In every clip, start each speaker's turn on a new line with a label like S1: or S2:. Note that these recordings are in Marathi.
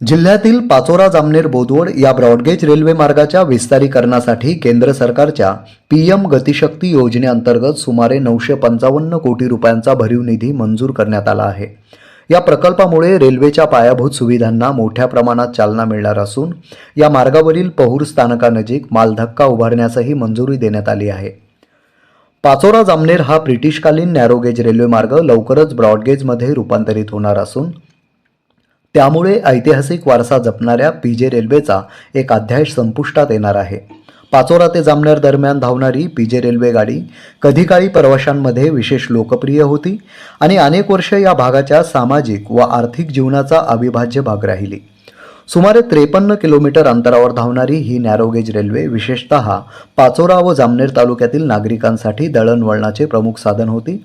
S1: जिल्ह्यातील पाचोरा जामनेर बोदवड या ब्रॉडगेज रेल्वे मार्गाच्या विस्तारीकरणासाठी केंद्र सरकारच्या पीएम गतिशक्ती योजनेअंतर्गत सुमारे 955 कोटी रुपयांचा भरीव निधी मंजूर करण्यात आला आहे। या प्रकल्पामुळे रेल्वेच्या पायाभूत सुविधांना मोठ्या प्रमाणात चालना मिळणार असून या मार्गावरील पहूर स्थानकानजीक मालधक्का उभारण्यासही मंजुरी देण्यात आली आहे। पाचोरा जामनेर हा ब्रिटिशकालीन नॅरोगेज रेल्वे मार्ग लवकरच ब्रॉडगेजमध्ये रूपांतरित होणार असून त्यामुळे ऐतिहासिक वारसा जपणाऱ्या पीजे रेल्वेचा एक अध्याय संपुष्टात येणार आहे। पाचोरा ते जामनेर दरम्यान धावणारी पीजे रेल्वे गाडी कधी काळी प्रवाशांमध्ये विशेष लोकप्रिय होती आणि अनेक वर्ष या भागाच्या सामाजिक व आर्थिक जीवनाचा अविभाज्य भाग राहिली। सुमारे 53 किलोमीटर अंतरावर धावणारी ही नॅरोगेज रेल्वे विशेषतः पाचोरा व जामनेर तालुक्यातील नागरिकांसाठी दळणवळणाचे प्रमुख साधन होती।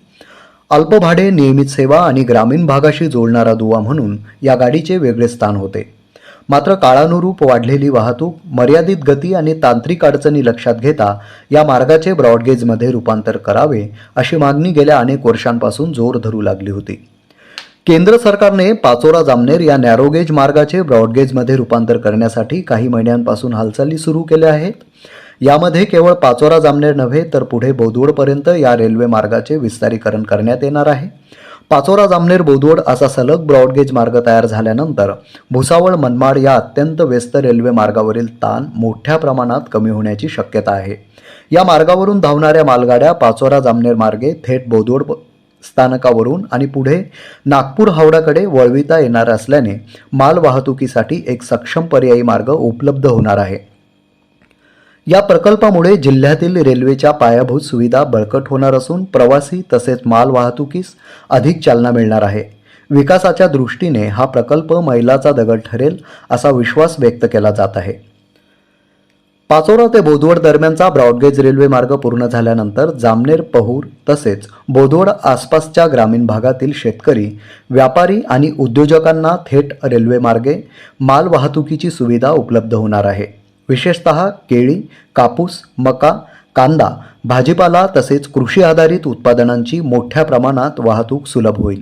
S1: अल्प भाडे, नियमित सेवा आणि ग्रामीण भागाशी जोडणारा दुवा म्हणून या गाडीचे वेगळे स्थान होते। मात्र काळानुरूप वाढलेली वाहतूक, मर्यादित गती आणि तांत्रिक अडचणी लक्षात घेता या मार्गाचे ब्रॉडगेजमध्ये रूपांतर करावे अशी मागणी गेल्या अनेक वर्षांपासून जोर धरू लागली होती। केंद्र सरकारने पाचोरा जामनेर या नॅरोगेज मार्गाचे ब्रॉडगेजमध्ये रूपांतर करण्यासाठी काही महिन्यांपासून हालचाली सुरू केल्या आहेत। यामध्ये केवळ पाचोरा जामनेर नव्हे तर पुढे बोदवडपर्यंत या रेल्वे मार्गाचे विस्तारीकरण करण्यात येणार आहे। पाचोरा जामनेर बोदवड असा सलग ब्रॉडगेज मार्ग तयार झाल्यानंतर भुसावळ मनमाड या अत्यंत व्यस्त रेल्वे मार्गावरील ताण मोठ्या प्रमाणात कमी होण्याची शक्यता आहे। या मार्गावरून धावणाऱ्या मालगाड्या पाचोरा जामनेर मार्गे थेट बोदवड स्थानकावरून आणि पुढे नागपूर हावडाकडे वळविता येणार असल्याने माल वाहतुकीसाठी एक सक्षम पर्यायी मार्ग उपलब्ध होणार आहे। या प्रकल्पामुळे जिल्ह्यातील रेल्वेच्या पायाभूत सुविधा बळकट होणार असून प्रवासी तसेच माल वाहतुकीस अधिक चालना मिळणार आहे। विकासाच्या दृष्टीने हा प्रकल्प मैलाचा दगड ठरेल असा विश्वास व्यक्त केला जात आहे। पाचोरा ते बोदवड दरम्यानचा ब्रॉडगेज रेल्वे मार्ग पूर्ण झाल्यानंतर जामनेर, पहूर तसेच बोदवड आसपासच्या ग्रामीण भागातील शेतकरी, व्यापारी आणि उद्योजकांना थेट रेल्वे मार्गे माल वाहतुकीची सुविधा उपलब्ध होणार आहे। विशेषतः केळी, कापूस, मका, कांदा, भाजीपाला तसेच कृषी आधारित उत्पादनांची मोठ्या प्रमाणात वाहतूक सुलभ होईल।